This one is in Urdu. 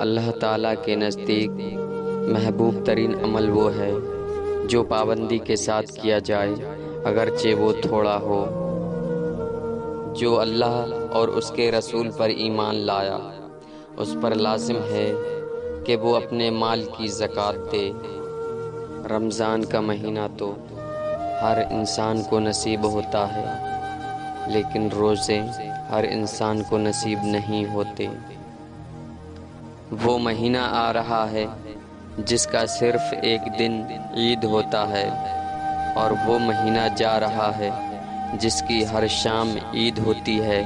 اللہ تعالیٰ کے نزدیک محبوب ترین عمل وہ ہے جو پابندی کے ساتھ کیا جائے اگرچہ وہ تھوڑا ہو۔ جو اللہ اور اس کے رسول پر ایمان لایا اس پر لازم ہے کہ وہ اپنے مال کی زکوٰۃ دے۔ رمضان کا مہینہ تو ہر انسان کو نصیب ہوتا ہے، لیکن روزے ہر انسان کو نصیب نہیں ہوتے۔ وہ مہینہ آ رہا ہے جس کا صرف ایک دن عید ہوتا ہے، اور وہ مہینہ جا رہا ہے جس کی ہر شام عید ہوتی ہے۔